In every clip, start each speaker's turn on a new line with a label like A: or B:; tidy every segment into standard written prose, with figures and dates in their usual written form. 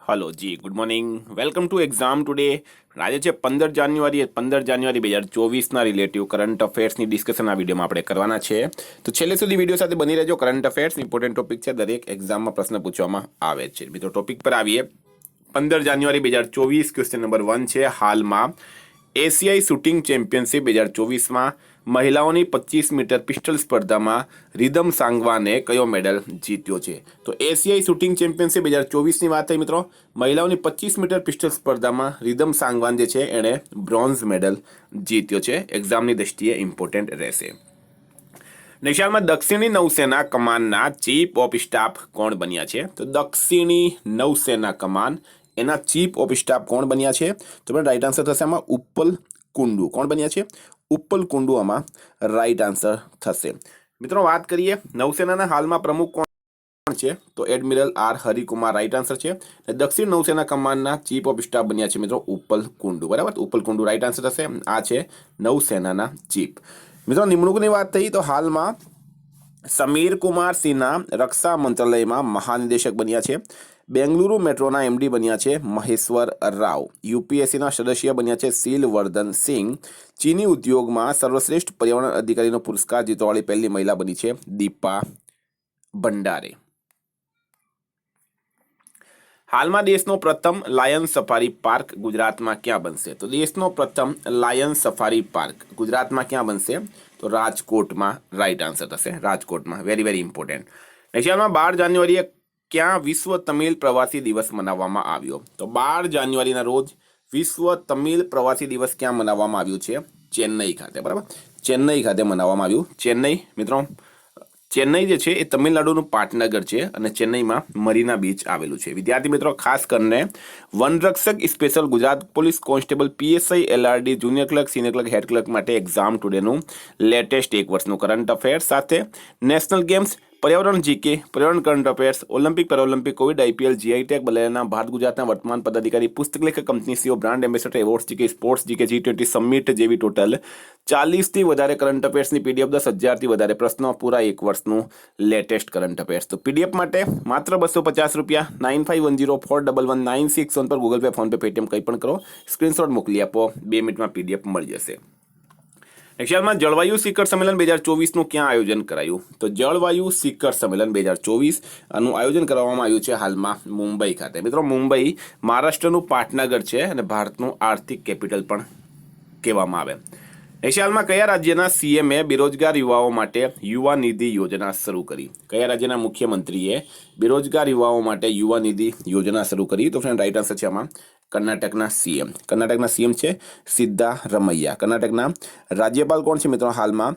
A: Hello ji, good morning. Welcome to exam today. આજે છે 15 જાન્યુઆરી 2024ના રિલેટિવ કરંટ અફેર્સની ડિસ્કશન આ વિડીયોમાં આપણે કરવાના છે. તો છેલ્લે સુધી વિડીયો સાથે બની રહેજો. કરંટ અફેર્સ ઇમ્પોર્ટન્ટ ટોપિક છે, દરેક એક્ઝામમાં પ્રશ્ન પૂછવામાં આવે છે. મિત્રો ટોપિક પર આવીએ. 15 જાન્યુઆરી 2024 ક્વેશ્ચન નંબર 1 છે. હાલમાં એશિયાઈ શૂટિંગ ચેમ્પિયનશિપ 2024માં મહિલાઓની 25 મીટર પિસ્ટલ સ્પર્ધામાં રિધમ સાંગવાને કયો મેડલ જીત્યો છે? તો એશિયાઈ શૂટિંગ ચેમ્પિયનશિપ 2024ની વાત થઈ મિત્રો. મહિલાઓની 25 મીટર પિસ્ટલ સ્પર્ધામાં રિધમ સાંગવાન જે છે એણે બ્રોન્ઝ મેડલ જીત્યો છે. એક્ઝામની દ્રષ્ટિએ ઇમ્પોર્ટન્ટ રહેશે. નેશનમાં દક્ષિણી નૌસેના કમાનના ચીફ ઓફ સ્ટાફ કોણ બન્યા છે? તો દક્ષિણી નૌસેના કમાન એના ચીફ ઓફ સ્ટાફ કોણ બન્યા છે? તો પણ રાઈટ આન્સર થશે આમાં ઉપ્પલ કુંડુ. કોણ બન્યા છે? ઉપ્પલ કુંડુ આમાં રાઈટ આન્સર થશે. મિત્રો વાત કરીએ નૌસેનાના હાલમાં પ્રમુખ કોણ છે? તો એડમિરલ આર હરિકુમાર રાઈટ આન્સર છે. દક્ષિણ નૌસેના કમાનના ચીફ ઓફ સ્ટાફ બન્યા છે મિત્રો ઉપ્પલ કુંડુ. બરાબર, ઉપ્પલ કુંડુ રાઈટ આન્સર થશે. આ છે નૌસેનાના ચીફ. મિત્રો નિમણૂકની વાત થઈ તો હાલમાં સમીર કુમાર સિન્હા રક્ષા મંત્રાલયમાં મહાનિદેશક બન્યા છે. બેંગલુરુ મેટ્રોના એમડી બન્યા છે મહેશ્વર રાવ. યુપીએસસીના સદસ્ય બન્યા છે શીલવર્ધન સિંહ. ચીની ઉદ્યોગમાં સર્વશ્રેષ્ઠ પર્યાવરણ અધિકારીનો પુરસ્કાર જીતવાવાળી પહેલી મહિલા બની છે દીપા ભંડારે. હાલમાં દેશનો પ્રથમ લાયન સફારી પાર્ક ગુજરાતમાં ક્યાં બનશે? તો દેશનો પ્રથમ લાયન સફારી પાર્ક ગુજરાતમાં ક્યાં બનશે? તો રાજકોટમાં રાઈટ આન્સર થશે. રાજકોટમાં. Very very important. એશિયામાં 12 જાન્યુઆરીએ ક્યાં વિશ્વ તમિલ પ્રવાસી દિવસ મનાવવામાં આવ્યો? તો 12 જાન્યુઆરીના રોજ વિશ્વ તમિલ પ્રવાસી દિવસ ક્યાં મનાવવામાં આવ્યું છે? ચેન્નઈ ખાતે. બરાબર, ચેન્નઈ ખાતે મનાવવામાં આવ્યું. ચેન્નઈ મિત્રો, ચેન્નઈ જે છે એ તમિલનાડુનું પાટનગર છે અને ચેન્નઈમાં મરીના બીચ આવેલું છે. વિદ્યાર્થી મિત્રો ખાસ કરીને વનરક્ષક special Gujarat police constable PSI LRD junior clerk senior clerk head clerk માટે એક્ઝામ ટુડેનું લેટેસ્ટ એક વર્ષનું કરંટ અફેર્સ સાથે નેશનલ ગેમ્સ, પર્યાવરણ જીકે, પર્યાવરણ current affairs, Olympic para Olympic, covid, IPL, GI tag, બલેના ભારત ગુજરાતના વર્તમાન પદાધિકારી, પુસ્તક લેખક, company CEO, brand ambassador, awards GK, sports GK, G20 summit જેવી ટોટલ 40થી વધારે કરંટ અફેર્સની પીડીએફ, 10,000થી વધારે પ્રશ્નો, પૂરા એક વર્ષનું લેટેસ્ટ કરંટ અફેર્સ. તો પીડીએફ માટે માત્ર 250 રૂપિયા. 9510411961 પર Google pay, phone pay, Paytm કંઈ પણ કરો, સ્ક્રીનશોટ મોકલી આપો. 2 મિનિટમાં પીડીએફ મળી જશે. એશિયામાં જળવાયુ શિખર સંમેલન 2024નું ક્યાં આયોજન કરાયું? તો જળવાયુ શિખર સંમેલન 2024 આનું આયોજન કરવામાં આવ્યું છે હાલમાં મુંબઈ ખાતે. મિત્રો મુંબઈ મહારાષ્ટ્રનું પાટનગર છે અને ભારતનું આર્થિક કેપિટલ પણ કહેવામાં આવે. એશિયામાં કયા રાજ્યના સીએમએ બેરોજગાર યુવાઓ માટે યુવા નિધિ યોજના શરૂ કરી? કયા રાજ્યના મુખ્યમંત્રીએ બેરોજગાર યુવાઓ માટે યુવા નિધિ યોજના શરૂ કરી? તો ફ્રેન્ડ રાઈટ આન્સર છે આમાં કર્ણાટકના સીએમ. કર્ણાટકના સીએમ છે સિદ્ધારમૈયા. કર્ણાટકના રાજ્યપાલ કોણ છે મિત્રો હાલમાં?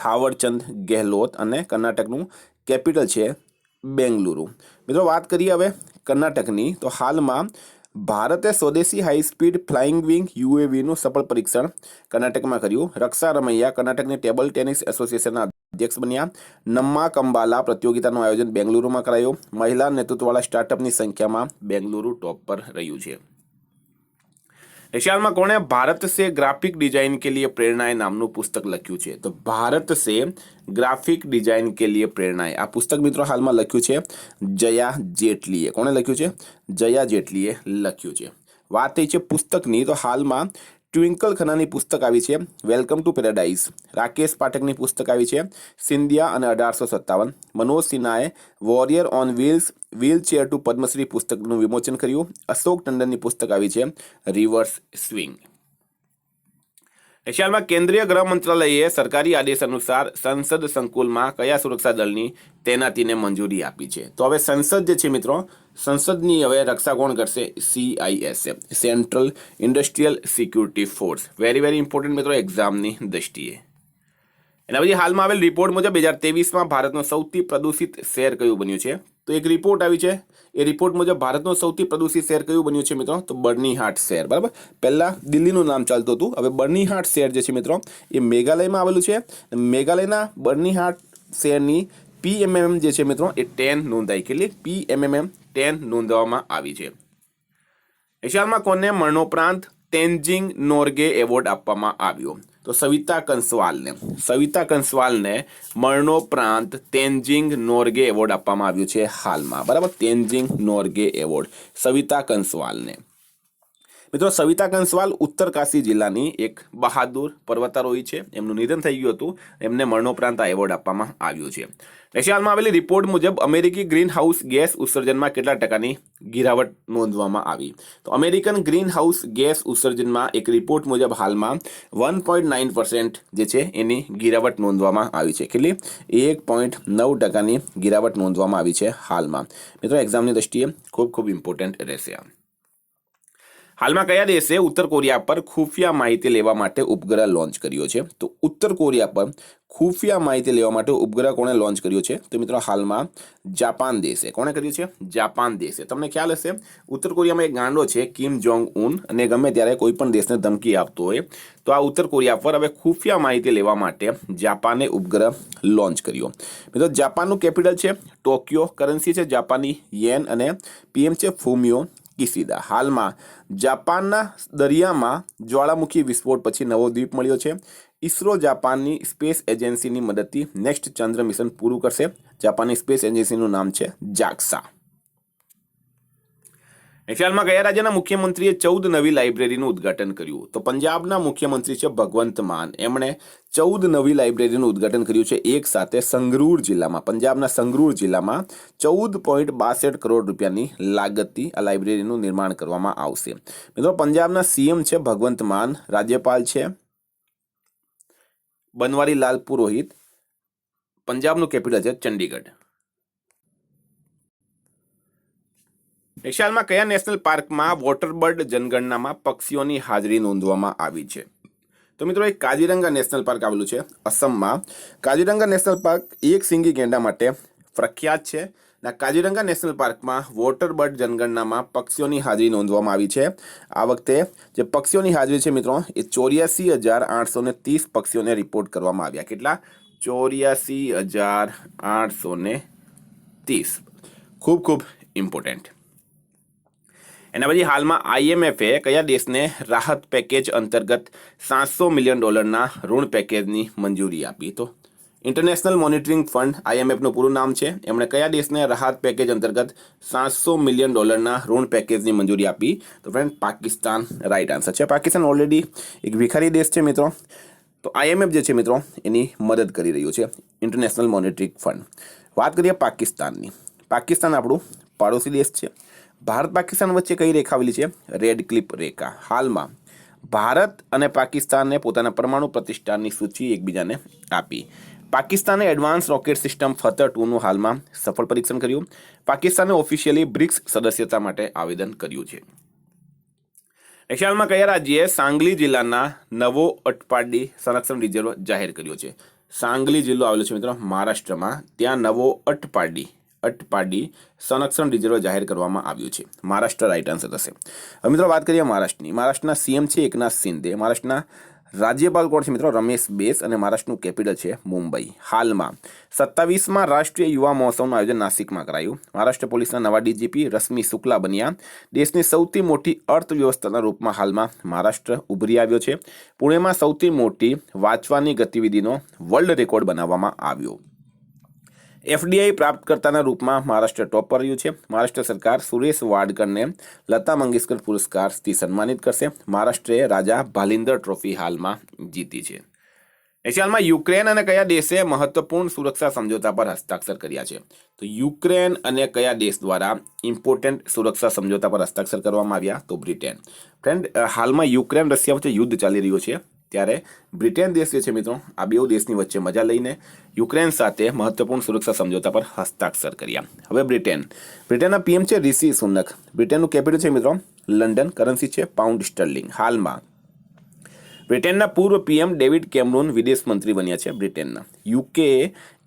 A: થાવરચંદ ગેહલોત. અને કર્ણાટકનું કેપિટલ છે બેંગલુરુ. મિત્રો વાત કરીએ હવે કર્ણાટકની તો હાલમાં ભારતે સ્વદેશી હાઈ સ્પીડ ફ્લાઇંગ વિંગ યુએવીનું સફળ પરીક્ષણ કર્ણાટકમાં કર્યું. રક્ષા રમૈયા કર્ણાટકની ટેબલ ટેનિસ એસોસિએશનના અધ્યક્ષ બન્યા. નમ્મા કંબાલા પ્રતિયોગિતાનું આયોજન બેંગલુરુમાં કરાયું. મહિલા નેતૃત્વવાળા સ્ટાર્ટઅપની સંખ્યામાં બેંગલુરુ ટોપ પર રહ્યું છે. एशिया कोने भारत से ग्राफिक डिजाइन के लिए प्रेरणाएं नामનું પુસ્તક લખ્યું છે? તો ભારત સે ગ્રાફિક ડિઝાઇન કે लिए પ્રેરણાएं આ પુસ્તક મિત્રો હાલમાં લખ્યું છે જયા જેટલીએ. કોણે લખ્યું છે? જયા જેટલીએ લખ્યું છે. વાત થઈ છે પુસ્તકની તો હાલમાં ટ્વિંકલ ખન્નાની પુસ્તક આવી છે વેલકમ ટુ પેરાડાઇઝ. રાકેશ પાઠકની પુસ્તક આવી છે સિંધિયા અને 1857. મનોજ સિન્હાએ warrior on wheelchair to Padmashri પુસ્તકનું વિમોચન કર્યું. અશોક ટંડનની પુસ્તક આવી છે રિવર્સ સ્વિંગ. એશિયામાં કેન્દ્રીય ગૃહ મંત્રાલયે સરકારી આદેશ અનુસાર સંસદ સંકુલમાં કયા સુરક્ષા દળની તૈનાતીને મંજૂરી આપી છે? તો હવે સંસદ જે છે મિત્રો, સંસદની હવે રક્ષા કોણ કરશે? CISF, central industrial security force. Very very important મિત્રો એક્ઝામની દ્રષ્ટિએ. એના પછી હાલમાં આવેલ રિપોર્ટ મુજબ 2023માં ભારતનું સૌથી પ્રદૂષિત શહેર કયું બન્યું છે? તો એક રિપોર્ટ આવી છે. એ રિપોર્ટ મુજબ ભારતનું સૌથી પ્રદૂષિત શહેર કયું બન્યું છે મિત્રો? તો બર્નીહાટ શહેર. બરાબર, પહેલા દિલ્હીનું નામ ચાલતું હતું, હવે બર્નીહાટ શહેર જે છે મિત્રો એ મેઘાલયમાં આવેલું છે. મેઘાલયના બર્નીહાટ શહેરની PMM જે છે મિત્રો એ 10 નોંધાઈ. કેટલી? PMM 10 નોંધવામાં આવી છે. એશિયામાં કોને મરણોપરાંત તેન્જિંગ નોર્ગે એવોર્ડ આપવામાં આવ્યો? તો સવિતા કંસવાલને મરણોપરાંત તેન્જિંગ નોર્ગે એવોર્ડ આપવામાં આવ્યો છે હાલમાં, બરાબર, તેન્જિંગ નોર્ગે એવોર્ડ સવિતા કંસવાલને. મિત્રો, સવિતા કંસવાલ ઉત્તરકાશી જિલ્લાની એક બહાદુર પર્વતારોહી છે. એમનું નિધન થઈ ગયું હતું, એમને મરણોપરાંત આ એવોર્ડ આપવામાં આવ્યો છે. રશિયામાં આવેલી રિપોર્ટ મુજબ અમેરિકી ગ્રીન હાઉસ ગેસ ઉત્સર્જનમાં કેટલા ટકાની ગિરાવટ નોંધવામાં આવી? તો અમેરિકન ગ્રીન હાઉસ ગેસ ઉત્સર્જનમાં એક રિપોર્ટ મુજબ હાલમાં 1.9% જે છે એની ગિરાવટ નોંધવામાં આવી છે. કેટલી? 1.9% ગિરાવટ નોંધવામાં આવી છે હાલમાં. મિત્રો, એક્ઝામની દ્રષ્ટિએ ખૂબ ખૂબ ઇમ્પોર્ટન્ટ રહેશે. હાલમાં કયા દેશે ઉત્તર કોરિયા પર ખુફિયા માહિતી લેવા માટે ઉપગ્રહ લોન્ચ કર્યો છે? તો ઉત્તર કોરિયા પર ખુફિયા માહિતી લેવા માટે ઉપગ્રહ કોણે લોન્ચ કર્યો છે? તો મિત્રો, હાલમાં જાપાન દેશે. કોણે કર્યું છે? જાપાન દેશે. તમને ખ્યાલ હશે, ઉત્તર કોરિયામાં એક ગાંડો છે કિમ જોંગ ઉન, અને ગમે ત્યારે કોઈ પણ દેશને ધમકી આપતો હોય તો આ ઉત્તર કોરિયા પર હવે ખુફિયા માહિતી લેવા માટે જાપાને ઉપગ્રહ લોન્ચ કર્યો. મિત્રો, જાપાનનું કેપિટલ છે ટોક્યો, કરન્સી છે જાપાની યેન, અને પીએમ છે ફુમિયો કિશિદા. હાલમાં જાપાનના દરિયામાં જ્વાળામુખી વિસ્ફોટ પછી નવો દ્વીપ મળ્યો છે. ઇસરો જાપાનની સ્પેસ એજન્સીની મદદથી નેક્સ્ટ ચંદ્ર મિશન પૂરું કરશે. જાપાનની સ્પેસ એજન્સીનું નામ છે જાક્સા. હાલમાં કયા રાજ્યના મુખ્યમંત્રીએ 14 નવી લાઇબ્રેરીનું ઉદ્ઘાટન કર્યું? તો પંજાબના મુખ્યમંત્રી છે ભગવંત માન. એમણે 14 નવી લાઇબ્રેરીનું ઉદ્ઘાટન કર્યું છે એક સાથે સંગરૂર જિલ્લામાં. પંજાબના સંગરૂર જિલ્લામાં 14.62 કરોડ રૂપિયાની લાગતથી આ લાઇબ્રેરીનું નિર્માણ કરવામાં આવશે. મિત્રો, પંજાબના સીએમ છે ભગવંત માન, રાજ્યપાલ છે બનવારીલાલ પુરોહિત, પંજાબનું કેપિટલ છે ચંડીગઢ. હાલમાં કયા નેશનલ પાર્કમાં વોટરબર્ડ જનગણનામાં પક્ષીઓની હાજરી નોંધવામાં આવી છે? તો મિત્રો, એક કાજીરંગા નેશનલ પાર્ક આવેલું છે અસમમાં. કાજીરંગા નેશનલ પાર્ક એક સિંગી ગેંડા માટે પ્રખ્યાત છે. કાજીરંગા નેશનલ પાર્કમાં વોટરબર્ડ જનગણનામાં પક્ષીઓની હાજરી નોંધવામાં આવી છે. આ વખતે જે પક્ષીઓની હાજરી છે મિત્રો, એ 84,830 પક્ષીઓને રિપોર્ટ કરવામાં આવ્યા. કેટલા? 84,830. ખૂબ ખૂબ ઇમ્પોર્ટન્ટ. એના પછી હાલમાં આઈએમએફે કયા દેશને રાહત પેકેજ અંતર્ગત $700 મિલિયન ઋણ પેકેજની મંજૂરી આપી? તો ઇન્ટરનેશનલ મોનિટરિંગ ફંડ, આઈએમએફનું પૂરું નામ છે. એમણે કયા દેશને રાહત પેકેજ અંતર્ગત $700 મિલિયન ઋણ પેકેજની મંજૂરી આપી? તો ફ્રેન્ડ, પાકિસ્તાન રાઈટ આન્સર છે. પાકિસ્તાન ઓલરેડી એક ભિખારી દેશ છે મિત્રો, તો આઈએમએફ જે છે મિત્રો એની મદદ કરી રહ્યું છે, ઇન્ટરનેશનલ મોનિટરિંગ ફંડ. વાત કરીએ પાકિસ્તાનની. પાકિસ્તાન આપણું પાડોશી દેશ છે. ભારત પાકિસ્તાન વચ્ચે કઈ રેખા આવેલી છે? રેડ ક્લિપ રેખા. હાલમાં ભારત અને પાકિસ્તાને પોતાના પરમાણુ પ્રતિષ્ઠાનની સૂચિ એકબીજાને આપી. પાકિસ્તાને એડવાન્સ રોકેટ સિસ્ટમ ફતહ 2નું હાલમાં સફળ પરીક્ષણ કર્યું. પાકિસ્તાને ઓફિશિયલી બ્રિક્સ સદસ્યતા માટે આવેદન કર્યું છે. હાલમાં કયા રાજ્યએ સાંગલી જિલ્લાના નવો અટપાડી સંરક્ષણ રિઝર્વ જાહેર કર્યો છે? સાંગલી જિલ્લો આવેલો છે મિત્રો મહારાષ્ટ્રમાં. ત્યાં નવો અટપાડી સંરક્ષણ રિઝર્વ જાહેર કરવામાં આવ્યું છે. મહારાષ્ટ્ર રાઈટ આન્સર થશે. હવે મિત્રો, વાત કરીએ મહારાષ્ટ્રની. મહારાષ્ટ્રના સીએમ છે એકનાથ શિંદે. મહારાષ્ટ્રના રાજ્યપાલ કોણ છે મિત્રો? રમેશ બેસ, અને મહારાષ્ટ્રનું કેપિટલ છે મુંબઈ. હાલમાં 27મા રાષ્ટ્રીય યુવા મહોત્સવનું આયોજન નાસિકમાં કરાયું. મહારાષ્ટ્ર પોલીસના નવા ડીજીપી રશ્મિ શુક્લા બન્યા. દેશની સૌથી મોટી અર્થવ્યવસ્થાના રૂપમાં હાલમાં મહારાષ્ટ્ર ઉભરી આવ્યો છે. પુણેમાં સૌથી મોટી વાંચવાની ગતિવિધિનો વર્લ્ડ રેકોર્ડ બનાવવામાં આવ્યો. એફડીઆઈ પ્રાપ્તકર્તાના રૂપમાં મહારાષ્ટ્ર ટોપ પર રહ્યું છે. મહારાષ્ટ્ર સરકાર સુરેશ વાડકરને લતા મંગેશકર પુરસ્કારથી સન્માનિત કરશે. મહારાષ્ટ્રે રાજા ભાલિંદર ટ્રોફી હાલમાં જીતી છે. હાલમાં યુક્રેન અને કયા દેશે મહત્વપૂર્ણ સુરક્ષા સમજોતા પર હસ્તાક્ષર કર્યા છે? તો યુક્રેન અને કયા દેશ દ્વારા ઇમ્પોર્ટન્ટ સુરક્ષા સમજોતા પર હસ્તાક્ષર કરવામાં આવ્યા? તો બ્રિટેન. ફ્રેન્ડ, હાલમાં યુક્રેન રશિયા વચ્ચે યુદ્ધ ચાલી રહ્યું છે, ત્યારે બ્રિટેન દેશ જે છે મિત્રો આ બે દેશની વચ્ચે મજા લઈને યુક્રેન સાથે મહત્વપૂર્ણ સુરક્ષા સમજોતા પર હસ્તાક્ષર કર્યા. હવે બ્રિટેનના પીએમ છે ઋષિ સુનક. બ્રિટેનનું કેપિટલ છે મિત્રો લંડન, કરન્સી છે પાઉન્ડ સ્ટર્લિંગ. હાલમાં બ્રિટેનના પૂર્વ પીએમ ડેવિડ કેમરૂન વિદેશ મંત્રી બન્યા છે બ્રિટેનના. યુકે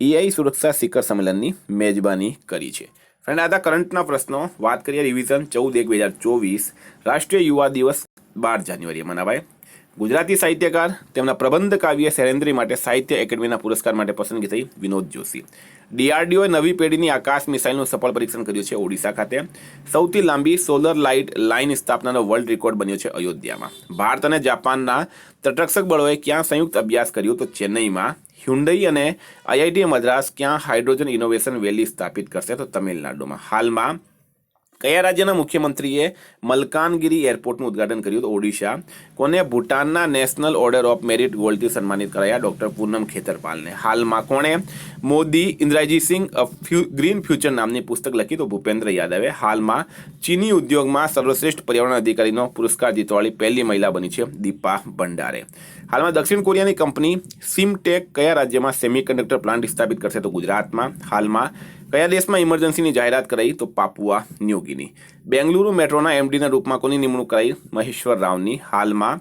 A: એઆઈ સુરક્ષા શિખર સંમેલનની મેજબાની કરી છે. ફ્રેન્ડ, આ કરંટના પ્રશ્નો. વાત કરીએ રિવિઝન 14/1/2024. રાષ્ટ્રીય યુવા દિવસ 12 જાન્યુઆરીએ મનાવાય. ગુજરાતી સાહિત્યકાર, તેમના પ્રબંધ કાવ્ય શૈલેન્દ્રી માટે સાહિત્ય એકેડમીના પુરસ્કાર માટે પસંદગી થઈ વિનોદ જોશી. ડીઆરડીઓએ નવી પેઢીની આકાશ મિસાઇલનું સફળ પરીક્ષણ કર્યું છે ઓડિશા ખાતે. સૌથી લાંબી સોલર લાઇટ લાઇન સ્થાપનાનો વર્લ્ડ રેકોર્ડ બન્યો છે અયોધ્યામાં. ભારત અને જાપાનના તટરક્ષક બળોએ ક્યાં સંયુક્ત અભ્યાસ કર્યો? તો ચેન્નઈમાં. હ્યુન્ડઈ અને આઈઆઈટી મદ્રાસ ક્યાં હાઇડ્રોજન ઇનોવેશન વેલી સ્થાપિત કરશે? તો તમિલનાડુમાં. હાલમાં કયા રાજ્યના મુખ્યમંત્રીએ મલકાનગિરી એરપોર્ટનું ઉદ્ઘાટન કર્યું? તો ઓડિશા. કોને ભૂટાનના નેશનલ ઓર્ડર ઓફ મેરિટ ગોલ્ડથી સન્માનિત કરાયા? ડોક્ટર પૂનમ ખેતરપાલને. હાલમાં કોણે મોદી ઇન્દ્રાજીસિંગ ગ્રીન ફ્યુચર નામની પુસ્તક લખી? તો ભૂપેન્દ્ર યાદવે. હાલમાં ચીની ઉદ્યોગમાં સર્વશ્રેષ્ઠ પર્યાવરણ અધિકારીનો પુરસ્કાર જીતવાળી પહેલી મહિલા બની છે દીપા ભંડારે. હાલમાં દક્ષિણ કોરિયાની કંપની સિમટેક કયા રાજ્યમાં સેમિકન્ડક્ટર પ્લાન્ટ સ્થાપિત કરશે? તો ગુજરાતમાં. હાલમાં કયા દેશમાં ઇમરજન્સીની જાહેરાત કરાઈ? તો પાપુઆ ન્યૂ ગિની. બેંગલુરુ મેટ્રોના એમડીના રૂપમાં કોની નિમણૂક કરાઈ? મહેશ્વર રાવની. હાલમાં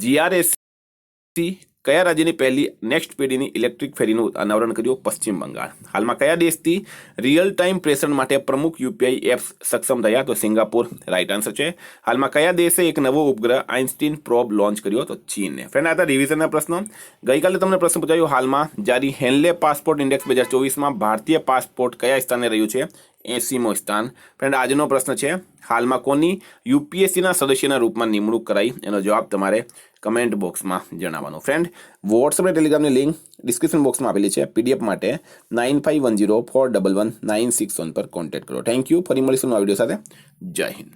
A: જીઆરએસસી કયા રાજ્યની પહેલી નેક્સ્ટ પેઢીની ઇલેક્ટ્રિક ફેરીનું અનાવરણ કર્યું? પશ્ચિમ બંગાળ. હાલમાં કયા દેશથી રિયલ ટાઈમ પ્રેષણ માટે પ્રમુખ યુપીઆઈ એપ્સ સક્ષમ થયા? તો સિંગાપુર રાઇટ આન્સર છે. હાલમાં કયા દેશે એક નવો ઉપગ્રહ આઇન્સ્ટીન પ્રોબ લોન્ચ કર્યો? તો ચીને. ફ્રેન્ડ, આ હતા રિવિઝનના પ્રશ્નો. ગઈકાલે તમને પ્રશ્ન પૂછાયો હાલમાં જારી હેનલે પાસપોર્ટ ઇન્ડેક્સ 2024માં ભારતીય પાસપોર્ટ કયા સ્થાને રહ્યું છે? 80મો સ્થાન. ફ્રેન્ડ, આજનો પ્રશ્ન છે હાલમાં કોની યુપીએસસીના સદસ્યના રૂપમાં નિમણૂક કરાઈ? એનો જવાબ તમારે કમેન્ટ બોક્સમાં જણાવવાનો. ફ્રેન્ડ, વોટ્સઅપ અને ટેલિગ્રામની લિંક ડિસ્ક્રિપ્શન બોક્સમાં આપેલી છે. પીડીએફ માટે 9510411961 પર કોન્ટેક્ટ કરો. Thank you. ફરી મળીશું નવા વિડીયો સાથે. જય હિન્દ.